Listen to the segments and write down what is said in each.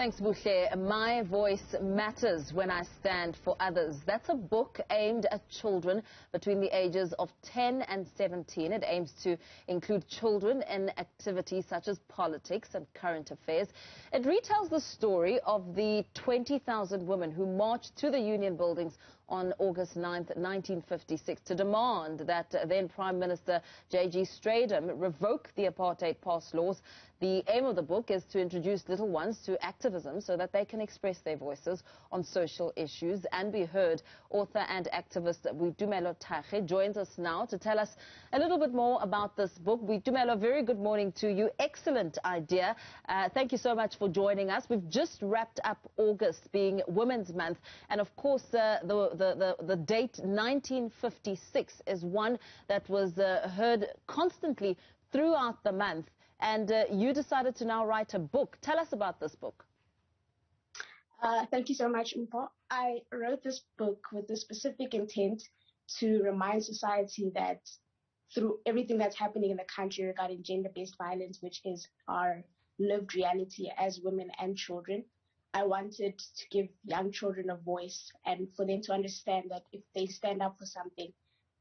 Thanks, Buhle. My voice matters when I stand for others. That's a book aimed at children between the ages of 10 and 17. It aims to include children in activities such as politics and current affairs. It retells the story of the 20,000 women who marched to the Union buildings on August 9th, 1956 to demand that then Prime Minister J.G. Strydom revoke the apartheid pass laws. The aim of the book is to introduce little ones to activism so that they can express their voices on social issues and be heard. Author and activist Boitumelo Thage joins us now to tell us a little bit more about this book. Boitumelo, very good morning to you. Excellent idea. Thank you so much for joining us. We've just wrapped up August being Women's Month, and of course the date 1956 is one that was heard constantly throughout the month. And you decided to now write a book. Tell us about this book. Thank you so much, Mpho. I wrote this book with the specific intent to remind society that through everything that's happening in the country regarding gender-based violence, which is our lived reality as women and children, I wanted to give young children a voice and for them to understand that if they stand up for something,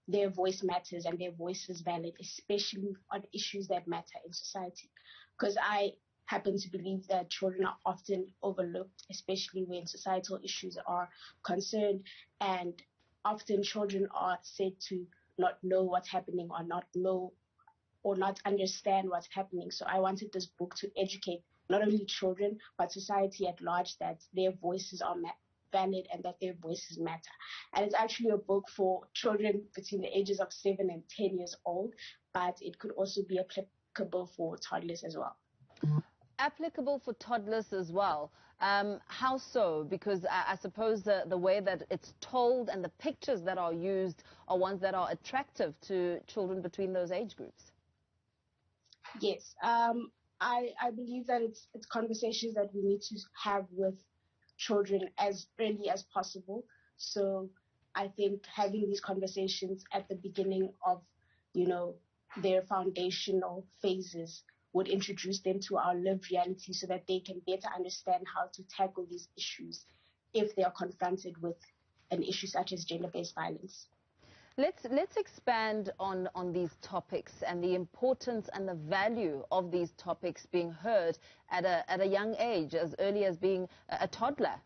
their voice matters and their voice is valid, especially on issues that matter in society. Because I happen to believe that children are often overlooked, especially when societal issues are concerned, and often children are said to not know what's happening or not know or not understand what's happening. So I wanted this book to educate not only children, but society at large that their voices are valid and that their voices matter. And it's actually a book for children between the ages of 7 and 10 years old, but it could also be applicable for toddlers as well. Applicable for toddlers as well. How so? Because I suppose the way that it's told and the pictures that are used are ones that are attractive to children between those age groups. Yes. I believe that it's conversations that we need to have with children as early as possible. So I think having these conversations at the beginning of, their foundational phases would introduce them to our lived reality so that they can better understand how to tackle these issues if they are confronted with an issue such as gender-based violence. Let's expand on these topics and the importance and the value of these topics being heard at a young age, as early as being a toddler.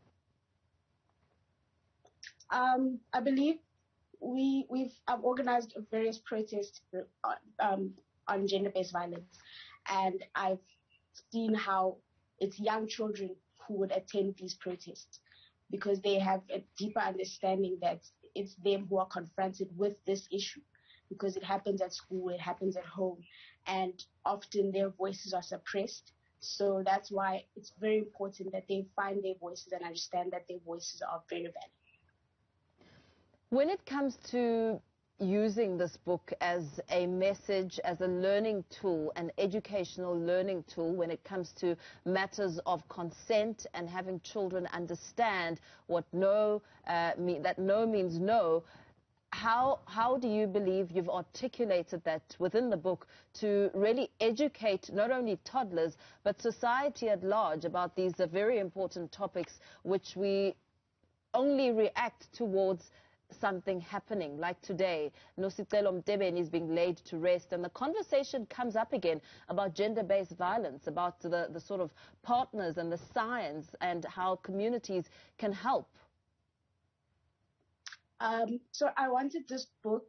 I believe we've organized various protests on gender-based violence, and I've seen how it's young children who would attend these protests because they have a deeper understanding that it's them who are confronted with this issue because it happens at school, it happens at home, and often their voices are suppressed. So that's why it's very important that they find their voices and understand that their voices are very valid. When it comes to using this book as a message, as a learning tool, an educational learning tool, when it comes to matters of consent and having children understand what that no means no, how do you believe you've articulated that within the book to really educate not only toddlers but society at large about these very important topics which we only react towards something happening, like today, Nosicelo Mtebeni is being laid to rest, and the conversation comes up again about gender-based violence, about the sort of partners and the science and how communities can help? So I wanted this book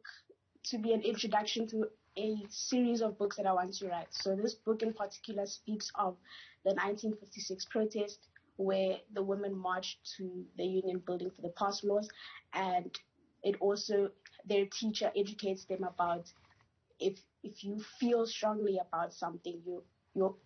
to be an introduction to a series of books that I want to write. So this book in particular speaks of the 1956 protest where the women marched to the Union building for the pass laws, and it also, their teacher educates them about if you feel strongly about something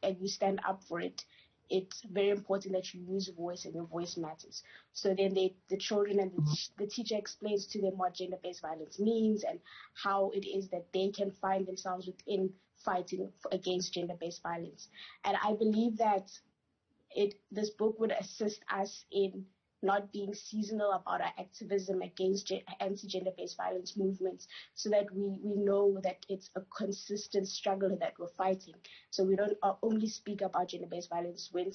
and you stand up for it, it's very important that you use a voice and your voice matters. So then the children and the teacher explains to them what gender-based violence means and how it is that they can find themselves within fighting against gender-based violence. And I believe that this book would assist us in not being seasonal about our activism against anti-gender-based violence movements, so that we know that it's a consistent struggle that we're fighting. So we don't only speak about gender-based violence when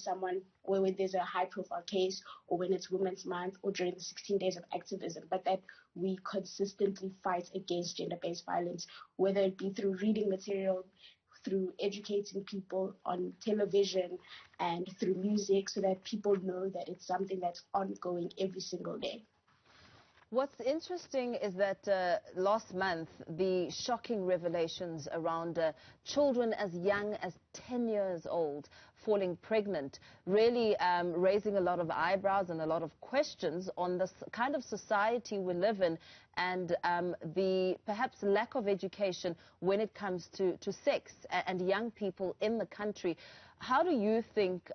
there's a high-profile case, or when it's Women's Month, or during the 16 days of activism, but that we consistently fight against gender-based violence, whether it be through reading material, through educating people on television, and through music, so that people know that it's something that's ongoing every single day. What's interesting is that last month, the shocking revelations around children as young as 10 years old falling pregnant, really raising a lot of eyebrows and a lot of questions on this kind of society we live in, and the perhaps lack of education when it comes to sex and young people in the country. How do you think,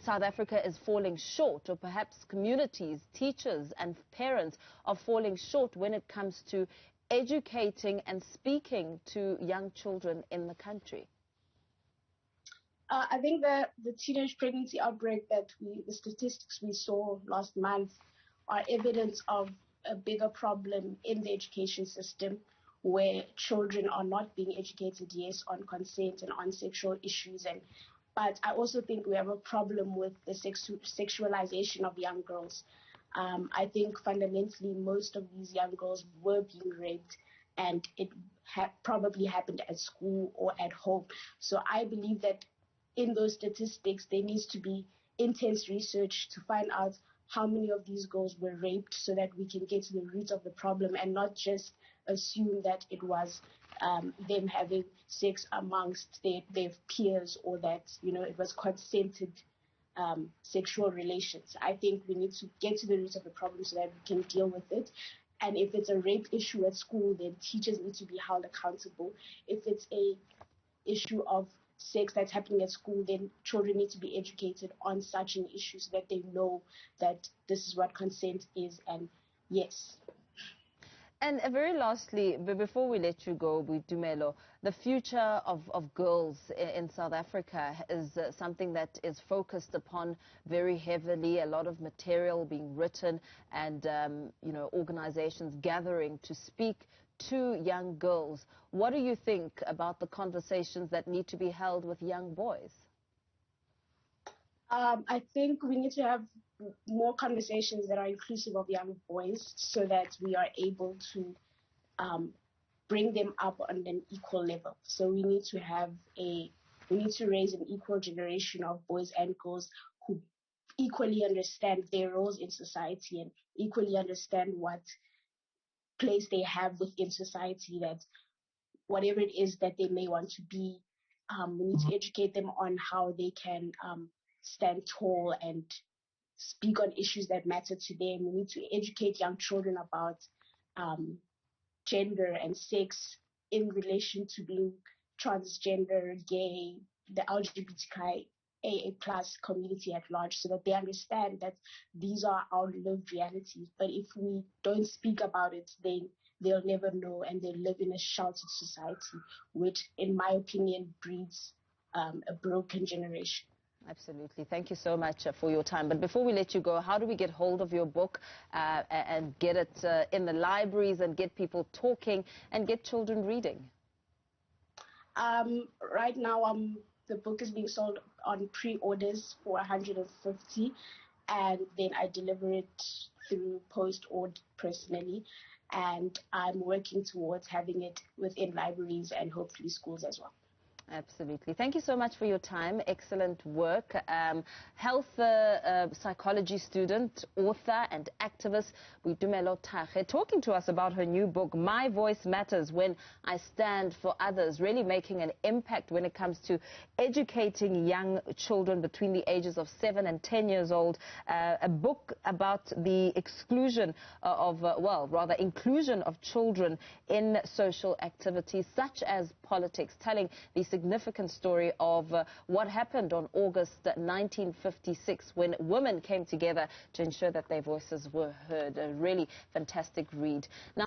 South Africa is falling short, or perhaps communities, teachers and parents are falling short when it comes to educating and speaking to young children in the country? I think the teenage pregnancy outbreak the statistics we saw last month are evidence of a bigger problem in the education system, where children are not being educated, yes, on consent and on sexual issues, but I also think we have a problem with the sexualization of young girls. I think fundamentally most of these young girls were being raped, and it probably happened at school or at home. So I believe that in those statistics, there needs to be intense research to find out how many of these girls were raped, so that we can get to the root of the problem and not just assume that it was them having sex amongst their peers, or that, it was consented sexual relations. I think we need to get to the root of the problem so that we can deal with it. And if it's a rape issue at school, then teachers need to be held accountable. If it's a issue of sex that's happening at school, then children need to be educated on such an issue so that they know that this is what consent is, and yes. And very lastly, before we let you go, Boitumelo, the future of girls in South Africa is something that is focused upon very heavily, a lot of material being written, and organizations gathering to speak to young girls. What do you think about the conversations that need to be held with young boys? I think we need to have more conversations that are inclusive of young boys, so that we are able to bring them up on an equal level. So we need to raise an equal generation of boys and girls who equally understand their roles in society and equally understand what place they have within society, that whatever it is that they may want to be, we need to educate them on how they can stand tall and speak on issues that matter to them. We need to educate young children about gender and sex in relation to being transgender, gay, the LGBTQIA+ community at large, so that they understand that these are our lived realities. But if we don't speak about it, then they'll never know, and they'll live in a sheltered society, which, in my opinion, breeds a broken generation. Absolutely. Thank you so much for your time. But before we let you go, how do we get hold of your book and get it in the libraries and get people talking and get children reading? Right now, the book is being sold on pre-orders for 150, and then I deliver it through post or personally. And I'm working towards having it within libraries and hopefully schools as well. Absolutely. Thank you so much for your time. Excellent work. Health psychology student, author and activist Boitumelo Thage, talking to us about her new book, My Voice Matters When I Stand for Others, really making an impact when it comes to educating young children between the ages of 7 and 10 years old. A book about the exclusion inclusion of children in social activities such as politics, telling the significant story of what happened on August 1956 when women came together to ensure that their voices were heard. A really fantastic read. Now,